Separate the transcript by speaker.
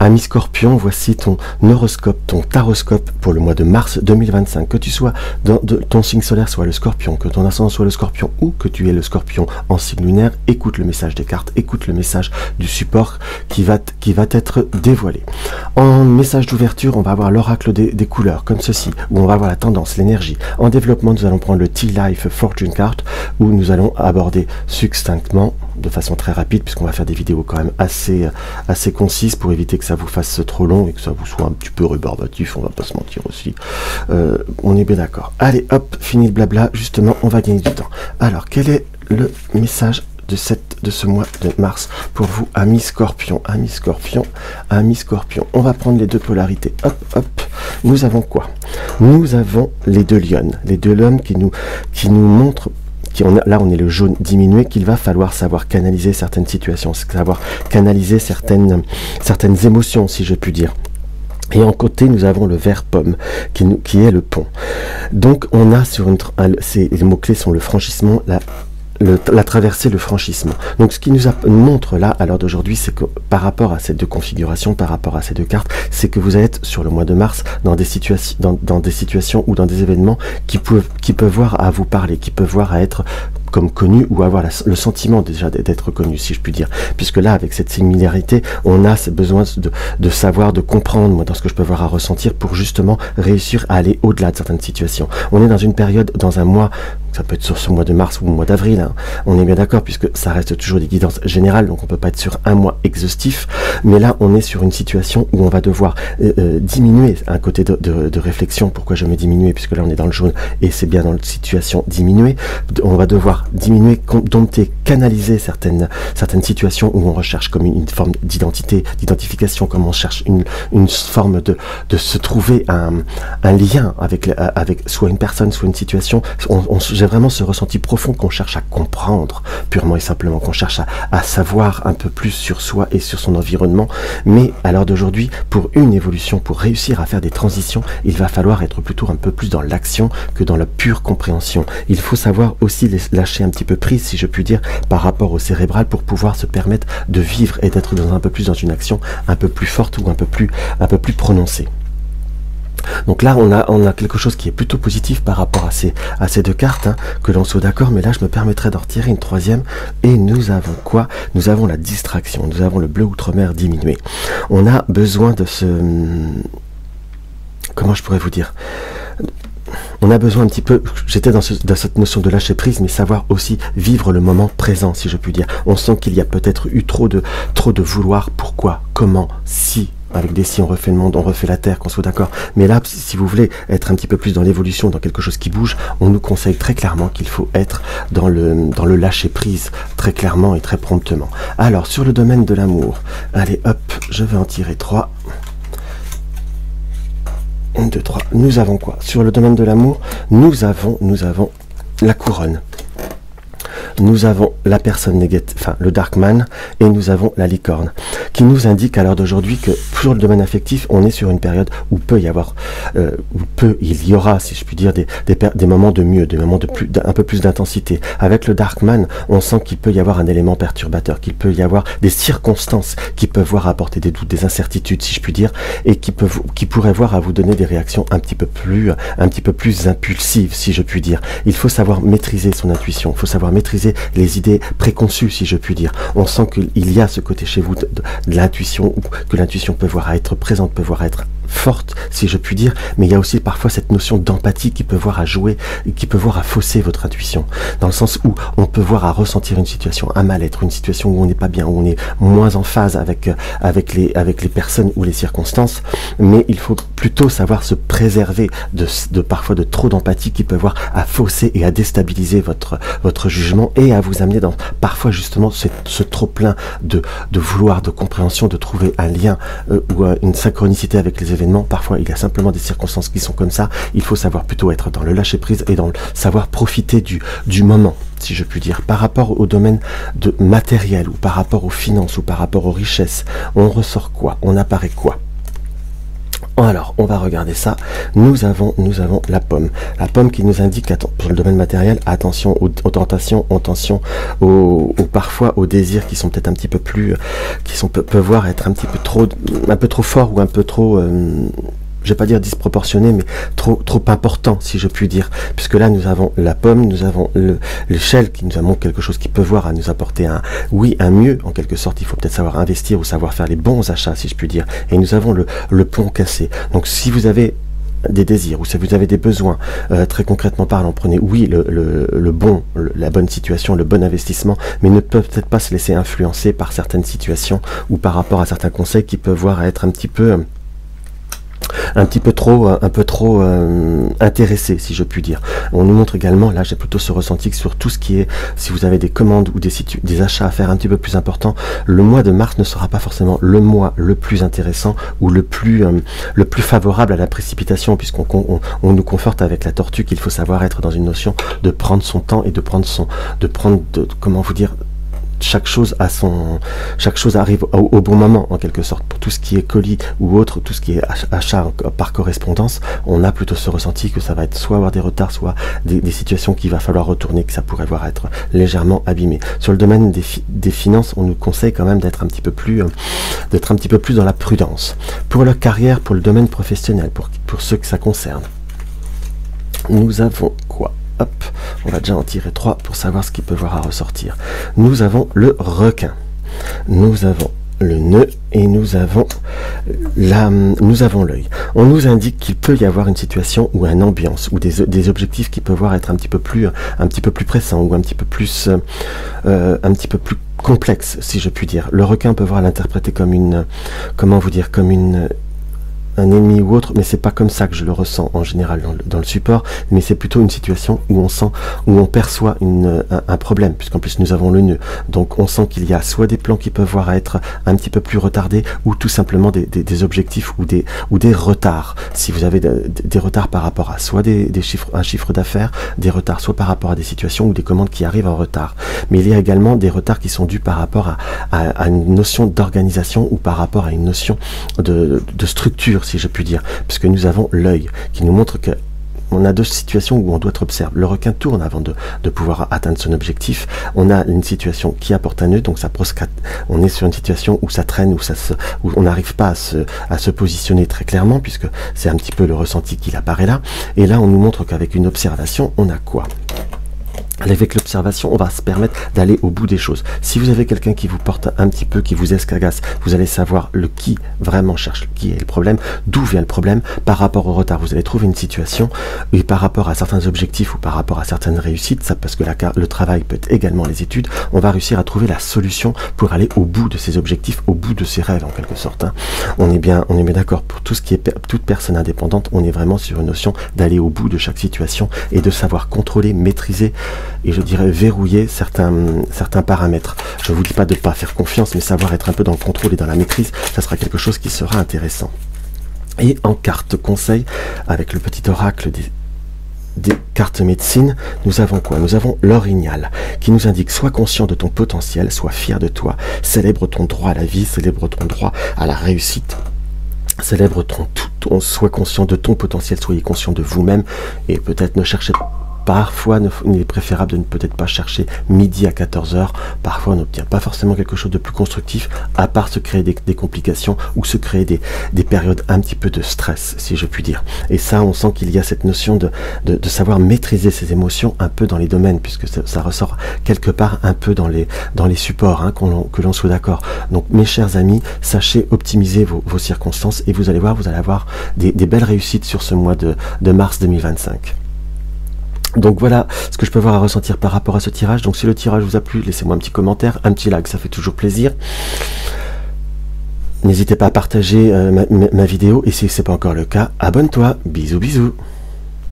Speaker 1: Ami Scorpion, voici ton horoscope, ton taroscope pour le mois de mars 2025. Que tu sois dans ton signe solaire soit le Scorpion, que ton ascendant soit le Scorpion ou que tu aies le Scorpion en signe lunaire, écoute le message des cartes, écoute le message du support qui va être dévoilé. En message d'ouverture, on va avoir l'oracle des couleurs, comme ceci, où on va avoir la tendance, l'énergie. En développement, nous allons prendre le T-Life Fortune Card, où nous allons aborder succinctement, de façon très rapide, puisqu'on va faire des vidéos quand même assez concises pour éviter que ça vous fasse trop long et que ça vous soit un petit peu rébarbatif, on va pas se mentir aussi. On est bien d'accord. Allez, hop, fini le blabla, justement, on va gagner du temps. Alors, quel est le message de ce mois de mars pour vous, amis Scorpion, amis Scorpion, amis Scorpion? On va prendre les deux polarités. Hop, hop. Nous avons quoi? Nous avons les deux lionnes qui nous montrent. Là, on est le jaune diminué, qu'il va falloir savoir canaliser certaines situations, savoir canaliser certaines émotions, si je puis dire. Et en côté, nous avons le vert pomme, qui est le pont. Donc, on a sur les mots-clés sont le franchissement, la traversée, le franchissement. Donc ce qui nous montre là à l'heure d'aujourd'hui, c'est que par rapport à ces deux configurations, par rapport à ces deux cartes, c'est que vous allez être sur le mois de mars dans des situations, dans des situations ou dans des événements qui peuvent voir à vous parler, qui peuvent voir à être comme connu ou avoir le sentiment déjà d'être connu, si je puis dire, puisque là avec cette similarité on a besoin de savoir, de comprendre, moi dans ce que je peux voir à ressentir pour justement réussir à aller au-delà de certaines situations. On est dans une période, dans un mois, ça peut être sur ce mois de mars ou le mois d'avril, hein, on est bien d'accord, puisque ça reste toujours des guidances générales, donc on peut pas être sur un mois exhaustif, mais là on est sur une situation où on va devoir diminuer un côté de réflexion. Pourquoi je mets diminuer, puisque là on est dans le jaune et c'est bien dans la situation diminuer, on va devoir diminuer, dompter, canaliser certaines situations où on recherche comme une forme d'identification, comme on cherche une forme de se trouver un lien avec soit une personne, soit une situation. J'ai vraiment ce ressenti profond qu'on cherche à comprendre, purement et simplement, qu'on cherche à savoir un peu plus sur soi et sur son environnement. Mais à l'heure d'aujourd'hui, pour une évolution, pour réussir à faire des transitions, il va falloir être plutôt un peu plus dans l'action que dans la pure compréhension. Il faut savoir aussi lâcher un petit peu prise, si je puis dire, par rapport au cérébral pour pouvoir se permettre de vivre et d'être un peu plus dans une action un peu plus forte ou un peu plus prononcée. Donc là, on a quelque chose qui est plutôt positif par rapport à ces deux cartes, hein, que l'on soit d'accord, mais là, je me permettrai d'en retirer une troisième, et nous avons quoi? Nous avons la distraction, nous avons le bleu outre-mer diminué. On a besoin de comment je pourrais vous dire? On a besoin un petit peu, j'étais dans cette notion de lâcher prise, mais savoir aussi vivre le moment présent, si je puis dire. On sent qu'il y a peut-être eu trop de vouloir, pourquoi, comment, si. Avec des si, on refait le monde, on refait la terre, qu'on soit d'accord. Mais là, si vous voulez être un petit peu plus dans l'évolution, dans quelque chose qui bouge, on nous conseille très clairement qu'il faut être dans le lâcher prise, très clairement et très promptement. Alors, sur le domaine de l'amour, allez hop, je vais en tirer 3. 1, 2, 3. Nous avons quoi? Sur le domaine de l'amour, nous avons la couronne. Nous avons la personne négative, enfin le Darkman, et nous avons la licorne, qui nous indique à l'heure d'aujourd'hui que sur le domaine affectif, on est sur une période où il y aura, si je puis dire, des moments de mieux, des moments un peu plus d'intensité. Avec le Darkman, on sent qu'il peut y avoir un élément perturbateur, qu'il peut y avoir des circonstances qui peuvent voir apporter des doutes, des incertitudes, si je puis dire, et qui pourraient voir à vous donner des réactions un petit peu plus impulsives, si je puis dire. Il faut savoir maîtriser son intuition, il faut savoir maîtriser les idées préconçues, si je puis dire. On sent qu'il y a ce côté chez vous de l'intuition, que l'intuition peut voir à être présente, peut voir à être forte, si je puis dire, mais il y a aussi parfois cette notion d'empathie qui peut voir à jouer, qui peut voir à fausser votre intuition, dans le sens où on peut voir à ressentir une situation, un mal-être, une situation où on n'est pas bien, où on est moins en phase avec les personnes ou les circonstances, mais il faut plutôt savoir se préserver parfois de trop d'empathie qui peut voir à fausser et à déstabiliser votre jugement et à vous amener dans parfois justement ce trop plein de vouloir, de compréhension, de trouver un lien ou une synchronicité avec les événements. Parfois il y a simplement des circonstances qui sont comme ça. Il faut savoir plutôt être dans le lâcher prise et dans le savoir profiter du moment, si je puis dire. Par rapport au domaine de matériel ou par rapport aux finances ou par rapport aux richesses, on ressort quoi? On apparaît quoi? Alors, on va regarder ça. Nous avons la pomme. La pomme qui nous indique, pour le domaine matériel, attention aux tentations, attention parfois aux désirs qui sont peut-être un petit peu plus, peuvent voir être un peu trop forts ou un peu trop, je vais pas dire disproportionné, mais trop important, si je puis dire. Puisque là, nous avons la pomme, nous avons l'échelle qui nous montre quelque chose qui peut voir à nous apporter un mieux, en quelque sorte. Il faut peut-être savoir investir ou savoir faire les bons achats, si je puis dire. Et nous avons le pont cassé. Donc, si vous avez des désirs ou si vous avez des besoins, très concrètement parlant, prenez la bonne situation, le bon investissement, mais ne peut-être pas se laisser influencer par certaines situations ou par rapport à certains conseils qui peuvent voir être un peu trop intéressé, si je puis dire. On nous montre également, là j'ai plutôt ce ressenti que sur tout ce qui est, si vous avez des commandes ou des achats à faire un petit peu plus importants, le mois de mars ne sera pas forcément le mois le plus intéressant ou le plus favorable à la précipitation, puisqu'on nous conforte avec la tortue qu'il faut savoir être dans une notion de prendre son temps et comment vous dire, chaque chose arrive au bon moment, en quelque sorte. Pour tout ce qui est colis ou autre, tout ce qui est achat par correspondance, on a plutôt ce ressenti que ça va être soit avoir des retards, soit des situations qu'il va falloir retourner, que ça pourrait voir être légèrement abîmé. Sur le domaine des finances, on nous conseille quand même d'être un petit peu plus dans la prudence. Pour la carrière, pour le domaine professionnel, pour ceux que ça concerne, nous avons quoi? Hop, on va déjà en tirer 3 pour savoir ce qu'il peut voir à ressortir. Nous avons le requin, nous avons le nœud et nous avons l'œil. On nous indique qu'il peut y avoir une situation ou une ambiance ou des objectifs qui peuvent voir être un petit peu plus pressants ou un petit peu plus complexes, si je puis dire. Le requin peut voir l'interpréter comme un ennemi ou autre, mais c'est pas comme ça que je le ressens en général dans le support, mais c'est plutôt une situation où on perçoit un problème, puisqu'en plus nous avons le nœud, donc on sent qu'il y a soit des plans qui peuvent voir être un petit peu plus retardés, ou tout simplement des objectifs ou des retards. Si vous avez des retards par rapport à soit un chiffre d'affaires, des retards soit par rapport à des situations ou des commandes qui arrivent en retard, mais il y a également des retards qui sont dus par rapport à une notion d'organisation ou par rapport à une notion de structure, si je puis dire, puisque nous avons l'œil qui nous montre que on a deux situations où on doit être observé. Le requin tourne avant de pouvoir atteindre son objectif. On a une situation qui apporte un nœud, donc ça on est sur une situation où ça traîne, où on n'arrive pas à se positionner très clairement, puisque c'est un petit peu le ressenti qui apparaît là. Et là, on nous montre qu'avec une observation, on a quoi? Avec l'observation, on va se permettre d'aller au bout des choses. Si vous avez quelqu'un qui vous porte un petit peu, qui vous escagasse, vous allez savoir qui vraiment cherche, qui est le problème, d'où vient le problème, par rapport au retard. Vous allez trouver une situation, et par rapport à certains objectifs ou par rapport à certaines réussites, ça, parce que le travail peut être également les études, on va réussir à trouver la solution pour aller au bout de ces objectifs, au bout de ces rêves en quelque sorte. Hein. On est bien d'accord. Pour tout ce qui est toute personne indépendante, on est vraiment sur une notion d'aller au bout de chaque situation et de savoir contrôler, maîtriser, et je dirais verrouiller certains paramètres. Je ne vous dis pas de ne pas faire confiance, mais savoir être un peu dans le contrôle et dans la maîtrise, ça sera quelque chose qui sera intéressant. Et en carte conseil, avec le petit oracle des cartes médecine, nous avons quoi? Nous avons l'orignal, qui nous indique: sois conscient de ton potentiel, sois fier de toi, célèbre ton droit à la vie, célèbre ton droit à la réussite. Célèbre sois conscient de ton potentiel, soyez conscient de vous-même, et peut-être ne cherchez pas. Parfois, il est préférable de ne peut-être pas chercher midi à 14 h. Parfois, on n'obtient pas forcément quelque chose de plus constructif, à part se créer des complications ou se créer des périodes un petit peu de stress, si je puis dire. Et ça, on sent qu'il y a cette notion de savoir maîtriser ses émotions un peu dans les domaines, puisque ça ressort quelque part un peu dans les supports, hein, que l'on soit d'accord. Donc, mes chers amis, sachez optimiser vos circonstances et vous allez avoir des belles réussites sur ce mois de mars 2025. Donc voilà ce que je peux avoir à ressentir par rapport à ce tirage. Donc si le tirage vous a plu, laissez-moi un petit commentaire, un petit like, ça fait toujours plaisir. N'hésitez pas à partager ma vidéo et si ce n'est pas encore le cas, abonne-toi. Bisous bisous.